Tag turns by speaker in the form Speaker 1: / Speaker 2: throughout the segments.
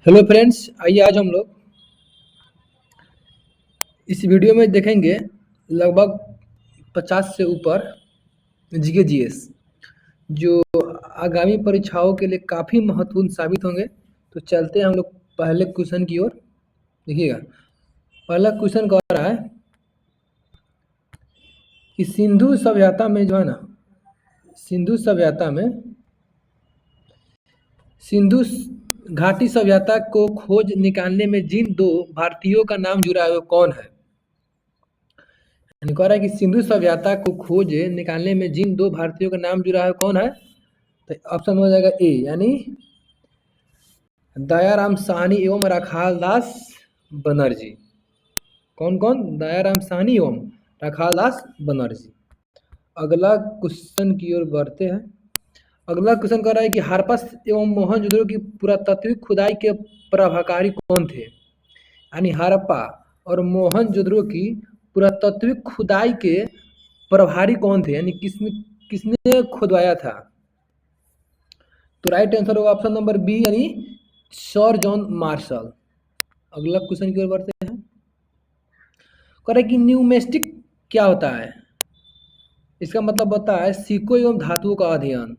Speaker 1: Hello friends, आइए आज हम लोग इस वीडियो में देखेंगे लगभग 50 से ऊपर जीके जीएस जो आगामी परीक्षाओं के लिए काफ़ी महत्वपूर्ण साबित होंगे। तो चलते हैं हम लोग पहले क्वेश्चन की ओर। देखिएगा, पहला क्वेश्चन कह रहा है कि सिंधु सभ्यता में जो है ना, सिंधु सभ्यता में सिंधु घाटी सभ्यता को खोज निकालने में जिन दो भारतीयों का नाम जुड़ा है वो कौन है। कह रहा है कि सिंधु सभ्यता को खोज निकालने में जिन दो भारतीयों का नाम जुड़ा है कौन है। तो ऑप्शन हो जाएगा ए, यानी दयाराम साहनी एवं राखाल दास बनर्जी। कौन कौन? दयाराम साहनी एवं राखाल दास बनर्जी। अगला क्वेश्चन की ओर बढ़ते हैं। अगला क्वेश्चन कह रहा है कि हड़प्पा एवं मोहनजोदड़ो की पुरातात्विक खुदाई के प्रभाकारी कौन थे। यानी हड़प्पा और मोहनजोदड़ो की पुरातात्विक खुदाई के प्रभारी कौन थे, यानी किसने किसने खुदवाया था। तो राइट आंसर होगा ऑप्शन नंबर बी, यानी सर जॉन मार्शल। अगला क्वेश्चन की ओर बढ़ते हैं। कह रहे कि न्यूमेस्टिक क्या होता है। इसका मतलब होता है सिक्कों एवं धातुओं का अध्ययन,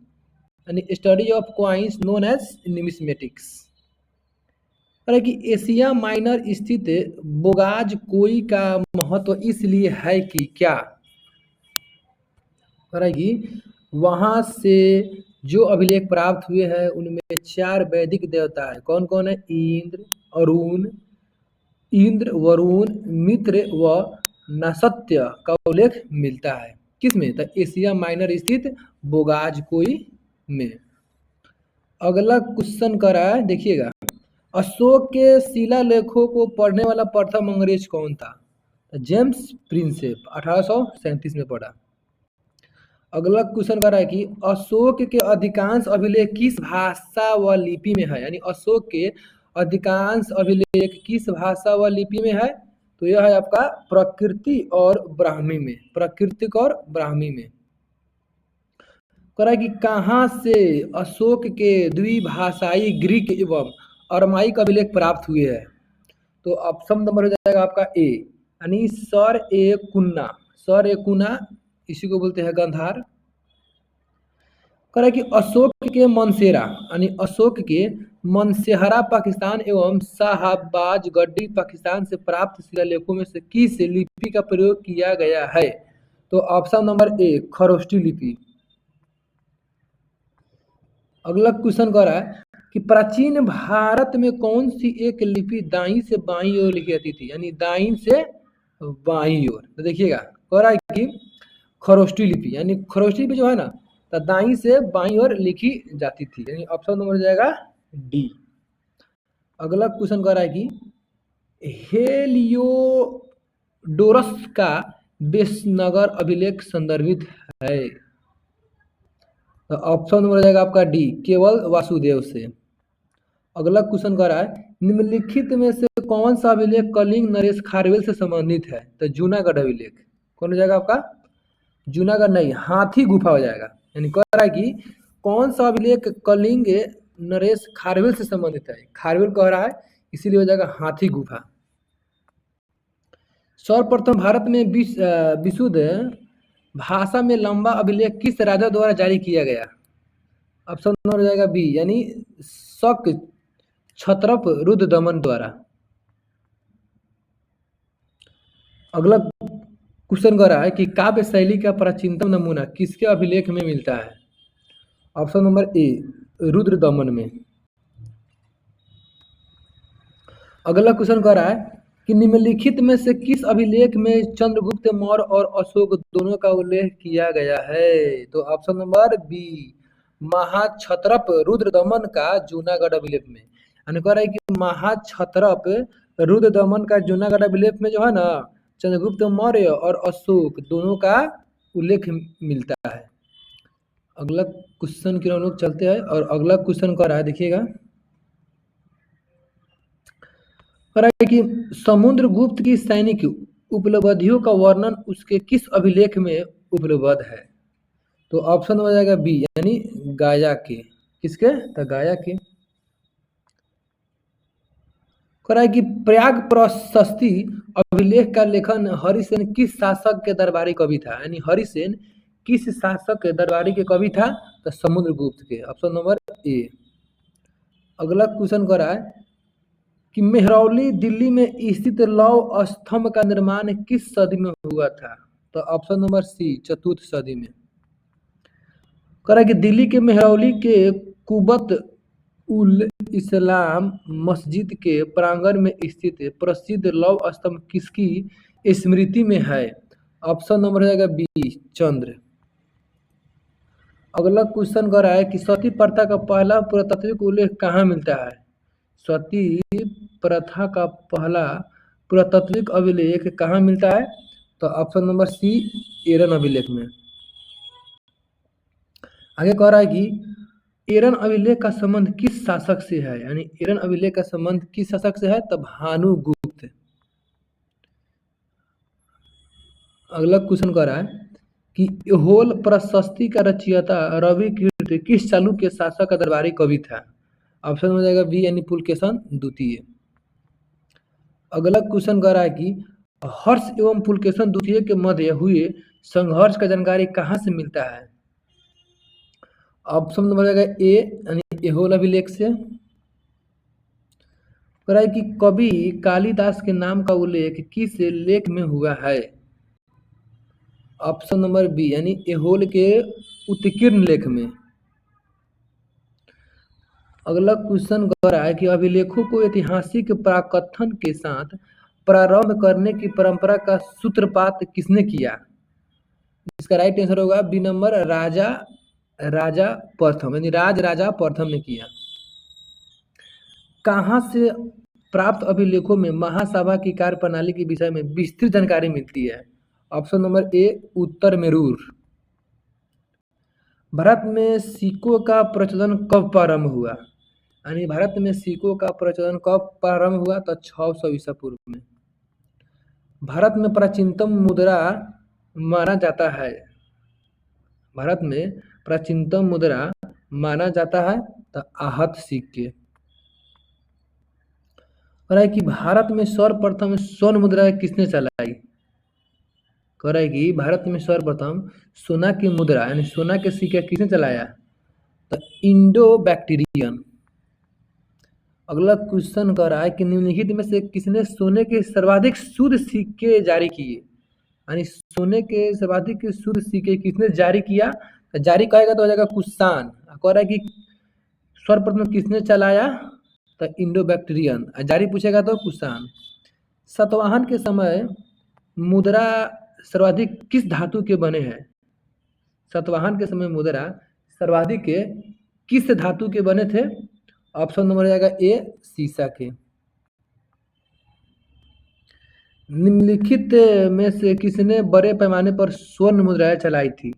Speaker 1: यानी study of coins known as numismatics. कह रहे कि एशिया माइनर स्थित बोगाज कोई का महत्व इसलिए है कि क्या। कह रहा है कि वहाँ से जो अभिलेख प्राप्त हुए हैं उनमें 4 वैदिक देवता है। कौन कौन है? इंद्र, वरुण, मित्र व नसत्य का उल्लेख मिलता है। किसमें? तो एशिया माइनर स्थित बोगाजकोई में। अगला क्वेश्चन कर रहा है, देखिएगा, अशोक के शिलालेखों को पढ़ने वाला प्रथम अंग्रेज कौन था। जेम्स प्रिंसेप 1837 में पढ़ा। अगला क्वेश्चन कर रहा है कि अशोक के अधिकांश अभिलेख किस भाषा व लिपि में है। यानी अशोक के अधिकांश अभिलेख किस भाषा व लिपि में है। तो यह है आपका प्रकृति और ब्राह्मी में, प्राकृतिक और ब्राह्मी में। कह रहा है कि कहाँ से अशोक के द्विभाषाई ग्रीक एवं अरमाइक अभिलेख प्राप्त हुए हैं। तो ऑप्शन नंबर हो जाएगा आपका ए, यानी सर ए कुन्ना। सर ए कुन्ना, इसी को बोलते हैं गंधार। कह रहा है कि अशोक के मनसेरा, यानी अशोक के मनसेहरा पाकिस्तान एवं शाहबाज गड्डी पाकिस्तान से प्राप्त शिलालेखों में से किस लिपि का प्रयोग किया गया है। तो ऑप्शन नंबर ए, खरोष्टी लिपि। अगला क्वेश्चन कह रहा है कि प्राचीन भारत में कौन सी एक लिपि दाईं से बाईं ओर लिखी जाती थी। यानी दाईं से बाईं ओर। तो देखिएगा, कह रहा है कि खरोष्टी लिपि, यानी खरोष्टी लिपि जो है ना, तो दाईं से बाईं ओर लिखी जाती थी। यानी ऑप्शन नंबर हो जाएगा डी। अगला क्वेश्चन कह रहा है कि हेलियोडोरस का बेसनगर अभिलेख संदर्भित है। तो ऑप्शन नंबर हो जाएगा आपका डी, केवल वासुदेव से। अगला क्वेश्चन कह रहा है निम्नलिखित में से कौन सा अभिलेख कलिंग नरेश खारवेल से संबंधित है। तो जूनागढ़ अभिलेख। कौन हो जाएगा आपका? जूनागढ़ नहीं, हाथी गुफा हो जाएगा। यानी कह रहा है कि कौन सा अभिलेख कलिंग नरेश खारवेल से संबंधित है। खारवेल कह रहा है, इसीलिए हो जाएगा हाथी गुफा। सर्वप्रथम भारत में विशुद्ध भाषा में लंबा अभिलेख किस राजा द्वारा जारी किया गया। ऑप्शन नंबर हो जाएगा बी, यानी शक क्षत्रप रुद्रदमन द्वारा। अगला क्वेश्चन कर रहा है कि काव्य शैली का प्राचीनतम नमूना किसके अभिलेख में मिलता है। ऑप्शन नंबर ए, रुद्रदमन में। अगला क्वेश्चन कर रहा है कि निम्नलिखित में से किस अभिलेख में चंद्रगुप्त मौर्य और अशोक दोनों का उल्लेख किया गया है। तो ऑप्शन नंबर बी, महाक्षत्रप रुद्रदमन का जूनागढ़ अभिलेख में। यानी कह रहा है कि महाक्षत्रप रुद्रदमन का जूनागढ़ अभिलेख में जो है ना, चंद्रगुप्त मौर्य और अशोक दोनों का उल्लेख मिलता है। अगला क्वेश्चन की हम लोग चलते हैं। और अगला क्वेश्चन कह रहा है, देखिएगा, कह रहा है कि समुद्रगुप्त की सैनिक उपलब्धियों का वर्णन उसके किस अभिलेख में उपलब्ध है। तो ऑप्शन हो जाएगा बी, यानी गाया के। किसके? तो गाया के। कह रहा है कि प्रयाग प्रशस्ति अभिलेख का लेखन हरिसेन किस शासक के दरबारी कवि था? यानी हरिसेन किस शासक के दरबारी के कवि था? तो समुद्रगुप्त के। Option number A. अगला क्वेश्चन कर रहा है कि मेहरौली दिल्ली में स्थित लौह स्तंभ का निर्माण किस सदी में हुआ था? तो ऑप्शन नंबर सी, चतुर्थ सदी में। कह रहा है कि दिल्ली के मेहरौली के कुबत उल इस्लाम मस्जिद के प्रांगण में स्थित प्रसिद्ध लौह स्तंभ किसकी स्मृति में है? ऑप्शन नंबर हो जाएगा बी, चंद्र। अगला क्वेश्चन कर रहा है कि सती प्रथा का पहला पुरातात्विक उल्लेख कहाँ मिलता है? सती प्रथा का पहला पुरातात्विक अभिलेख कहाँ मिलता है? तो ऑप्शन नंबर सी, एरन अभिलेख में। आगे कह रहा है कि एरन अभिलेख का संबंध किस शासक से है? यानी एरन अभिलेख का संबंध किस शासक से है? तो भानुगुप्त। अगला क्वेश्चन कह रहा है कि ऐहोल प्रशस्ति का रचयिता रविकीर्त किस चालुक्य शासक का दरबारी कवि था? ऑप्शन हो जाएगा बी, यानी पुलकेशन द्वितीय। अगला क्वेश्चन कह रहा है कि हर्ष एवं पुलकेशन द्वितीय के मध्य हुए संघर्ष का जानकारी कहाँ से मिलता है? ऑप्शन नंबर हो जाएगा ए, यानी ऐहोल अभिलेख से। कह रहा है कि कवि कालिदास के नाम का उल्लेख किस लेख में हुआ है? ऑप्शन नंबर बी, यानी ऐहोल के उत्कीर्ण लेख में। अगला क्वेश्चन कह रहा है कि अभिलेखों को ऐतिहासिक प्राकथन के साथ प्रारंभ करने की परंपरा का सूत्रपात किसने किया? इसका राइट आंसर होगा बी नंबर, राजा प्रथम, यानी राजा प्रथम ने किया। कहाँ से प्राप्त अभिलेखों में महासभा की कार्य प्रणाली के विषय में विस्तृत जानकारी मिलती है? ऑप्शन नंबर ए, उत्तर मेरूर। भारत में सिक्कों का प्रचलन कब प्रारंभ हुआ? यानी भारत में सिक्कों का प्रचलन कब प्रारंभ हुआ? तो 600 ईसा पूर्व में। भारत में प्राचीनतम मुद्रा माना जाता है? भारत में प्राचीनतम मुद्रा माना जाता है तो आहत सिक्के। कह रहा है कि भारत में सर्वप्रथम स्वर्ण मुद्रा किसने चलाई? कह रहा है कि भारत में सर्वप्रथम सोना की मुद्रा यानी सोना के सिक्के किसने चलाया? तो इंडो बैक्टीरियन। अगला क्वेश्चन कह रहा है कि निम्नलिखित में से किसने सोने के सर्वाधिक शुद्ध सिक्के जारी किए? यानी सोने के सर्वाधिक शुद्ध सिक्के किसने जारी किया? तो जारी कहेगा तो हो जाएगा कुषाण। कह रहा है कि सर्वप्रथम किसने चलाया? तो इंडो बैक्टीरियन। जारी पूछेगा तो कुषाण। सातवाहन के समय मुद्रा सर्वाधिक किस धातु के बने हैं? सातवाहन के समय मुद्रा सर्वाधिक के किस धातु के बने थे? ऑप्शन नंबर जाएगा ए, सीसा के। निम्नलिखित में से किसने बड़े पैमाने पर स्वर्ण मुद्राएं चलाई थी?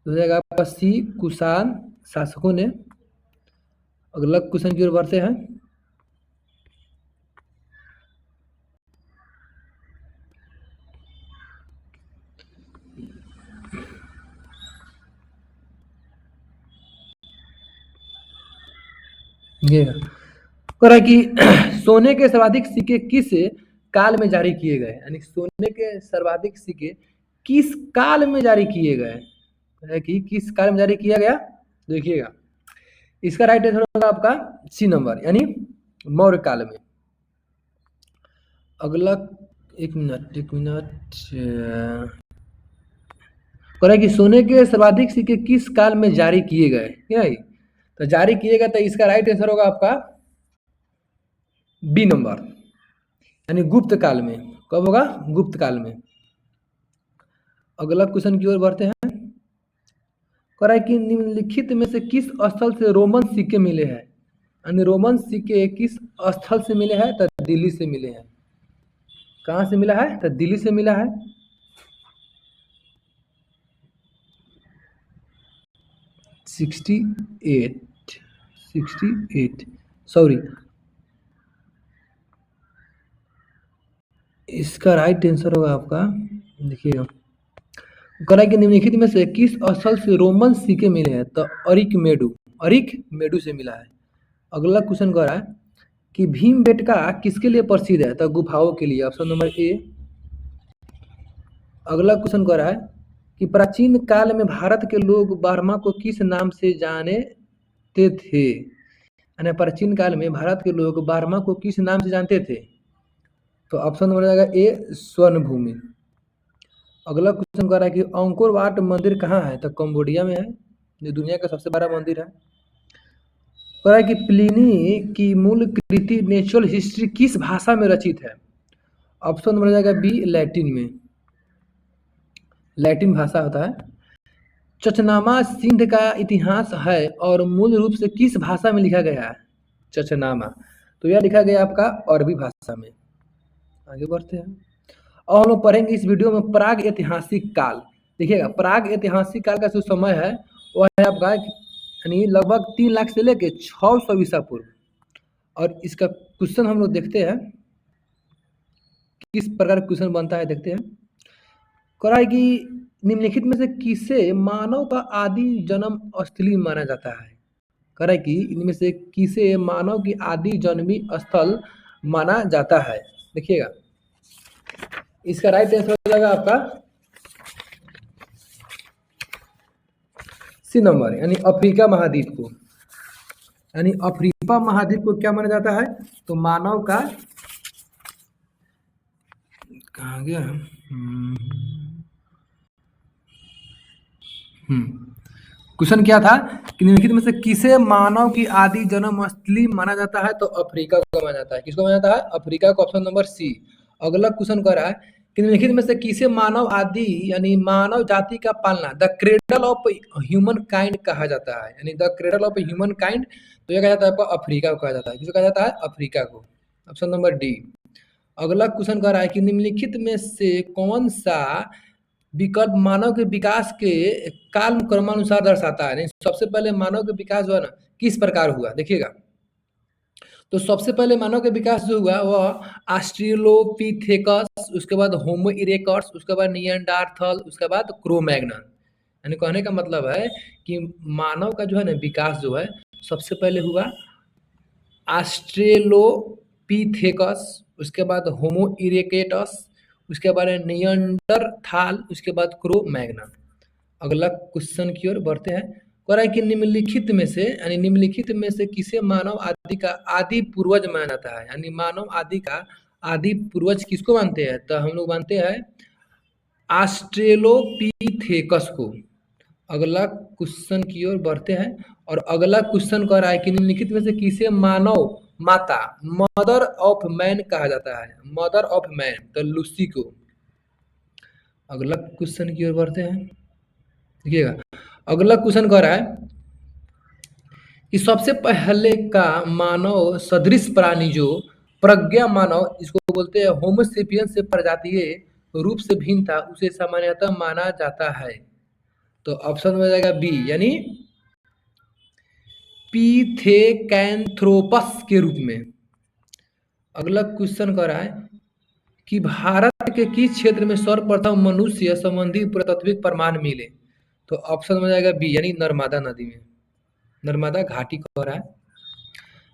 Speaker 1: तो जाएगा आपका सी, कुषाण शासकों ने। अगला क्वेश्चन की ओर बढ़ते हैं। ये कह रहा है कि सोने के सर्वाधिक सिक्के किस काल में जारी किए गए? यानी सोने के सर्वाधिक सिक्के किस काल में जारी किए गए? है कि किस काल में जारी किया गया? देखिएगा, इसका राइट आंसर होगा आपका सी नंबर, यानी मौर्य काल में। अगला एक मिनट कह रहा है कि सोने के सर्वाधिक सिक्के किस काल में जारी किए गए? क्या है? तो जारी किए गए, तो इसका राइट आंसर होगा आपका बी नंबर, यानी गुप्त काल में। कब होगा? गुप्त काल में। अगला क्वेश्चन की ओर बढ़ते हैं। कह रहा है कि निम्नलिखित में से किस स्थल से रोमन सिक्के मिले हैं? यानी रोमन सिक्के किस स्थल से मिले हैं? तो दिल्ली से मिले हैं। कहाँ से मिला है? तो दिल्ली से मिला है। सिक्सटी एट सॉरी, इसका राइट आंसर होगा आपका, देखिएगा, कह रहा है कि निम्नलिखित में से किस स्थल से रोमन सिक्के मिले हैं? तो अरिक मेडू से मिला है। अगला क्वेश्चन कह रहा है कि भीमबेटका किसके लिए प्रसिद्ध है? तो गुफाओं के लिए, ऑप्शन नंबर ए। अगला क्वेश्चन कह रहा है कि प्राचीन काल में भारत के लोग बर्मा को किस नाम से जानते थे? यानी प्राचीन काल में भारत के लोग बर्मा को किस नाम से जानते थे? तो ऑप्शन नंबर जाएगा ए, स्वर्ण भूमि। अगला क्वेश्चन कह रहा है कि अंकोर वाट मंदिर कहाँ है? तो कंबोडिया में है, जो दुनिया का सबसे बड़ा मंदिर है। कह रहा है कि प्लिनी की मूल कृति नेचुरल हिस्ट्री किस भाषा में रचित है? ऑप्शन नंबर जाएगा बी, लैटिन में। लैटिन भाषा होता है। चचनामा सिंध का इतिहास है और मूल रूप से किस भाषा में लिखा गया है? चचनामा, तो यह लिखा गया आपका अरबी भाषा में। आगे बढ़ते हैं और हम लोग पढ़ेंगे इस वीडियो में प्राग ऐतिहासिक काल। देखिएगा, प्राग ऐतिहासिक काल का जो समय है वह है आपका यानी लगभग 3 लाख से लेके 600 ईसा पूर्व। और इसका क्वेश्चन हम लोग देखते हैं किस प्रकार क्वेश्चन बनता है, देखते हैं। कह रहा है कि निम्नलिखित में से किसे मानव का आदि जन्म स्थली माना जाता है? कह रहा है कि इनमें से किसे मानव की आदि जन्मी स्थल माना जाता है? देखिएगा, इसका राइट आंसर हो जाएगा आपका सी नंबर, यानी अफ्रीका महाद्वीप को। यानी अफ्रीका महाद्वीप को क्या माना जाता है? तो मानव का, कहाँ गया, क्वेश्चन क्या था कि निम्नलिखित में से किसे मानव की आदि जन्म स्थली माना जाता है? तो अफ्रीका को माना जाता है। किसको माना जाता है? अफ्रीका को, ऑप्शन नंबर सी। अगला क्वेश्चन कर रहा है कि निम्नलिखित में से किसे मानव आदि यानी मानव जाति का पालना the cradle of human kind कहा जाता है? यानी the cradle of human kind, तो यह कहा जाता है आपको अफ्रीका को कहा जाता है। किसको कहा जाता है? अफ्रीका को, ऑप्शन नंबर डी। अगला क्वेश्चन कर रहा है कि निम्नलिखित में से कौन सा विकल्प मानव के विकास के काल क्रमानुसार दर्शाता है? सबसे पहले मानव के विकास जो है ना किस प्रकार हुआ, देखिएगा। तो सबसे पहले मानव के विकास जो हुआ वह ऑस्ट्रेलोपिथेकस, उसके बाद होमो इरेक्टस, उसके बाद निएंडरथल, उसके बाद क्रो-मैग्नन। यानी कहने का मतलब है कि मानव का जो है ना विकास जो है सबसे पहले हुआ ऑस्ट्रेलोपिथेकस, उसके बाद होमो इरेक्टस, उसके बाद निएंडरथाल, उसके बाद क्रो-मैग्नन। अगला क्वेश्चन की ओर बढ़ते हैं। कह रहा है कि निम्नलिखित में से यानी निम्नलिखित में से किसे मानव आदि का आदि पूर्वज माना जाता है? यानी मानव आदि का आदि पूर्वज किसको मानते हैं? तो हम लोग मानते हैं ऑस्ट्रेलोपिथेकस को। अगला क्वेश्चन की ओर बढ़ते हैं और अगला क्वेश्चन कह रहा है कि निम्नलिखित में से किसे मानव माता मदर ऑफ मैन कहा जाता है? मदर ऑफ मैन, तो लूसी को। अगला क्वेश्चन की ओर बढ़ते हैं। देखिएगा, अगला क्वेश्चन कह रहा है कि सबसे पहले का मानव सदृश प्राणी जो प्रज्ञा मानव, इसको बोलते हैं होमोसेपियंस से प्रजातीय रूप से भिन्न था, उसे सामान्यतः माना जाता है। तो ऑप्शन में जाएगा बी, यानी पिथेकैंथ्रोपस के रूप में। अगला क्वेश्चन कह रहा है कि भारत के किस क्षेत्र में सर्वप्रथम मनुष्य संबंधी पुरातात्विक प्रमाण मिले? तो ऑप्शन में जाएगा बी, यानी नर्मदा नदी में, नर्मदा घाटी कह रहा है।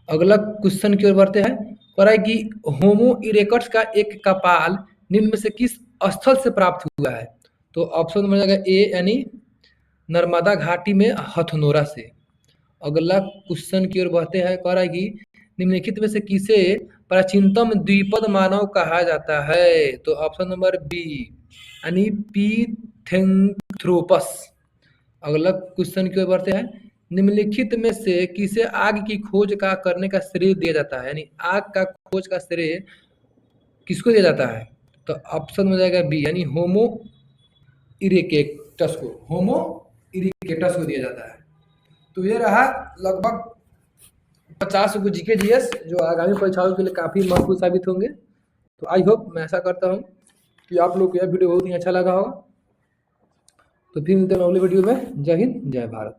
Speaker 1: अगला क्वेश्चन की ओर बढ़ते हैं। कह रहा है कि होमो इरेक्टस का एक कपाल निम्न में से किस स्थल से प्राप्त हुआ है? तो ऑप्शन में जाएगा ए, यानी नर्मदा घाटी में हथनोरा से। अगला क्वेश्चन की ओर बढ़ते हैं। कह रहा है कि निम्नलिखित में से किसे प्राचीनतम द्विपद मानव कहा जाता है? तो ऑप्शन नंबर बी, यानी पिथेकैंथ्रोपस। अगला क्वेश्चन की ओर बढ़ते हैं। निम्नलिखित में से किसे आग की खोज का करने का श्रेय दिया जाता है? यानी आग का खोज का श्रेय किसको दिया जाता है? तो ऑप्शन में जाएगा बी, यानी होमो इरेक्टस को, होमो इरेक्टस को दिया जाता है। तो ये रहा लगभग 50 को जीके जीएस जो आगामी परीक्षाओं के लिए काफ़ी महत्वपूर्ण साबित होंगे। तो आई होप, मैं ऐसा करता हूँ कि आप लोग को यह वीडियो बहुत ही अच्छा लगा होगा। तो फिर मिलते हैं अगले वीडियो में। जय हिंद, जय भारत।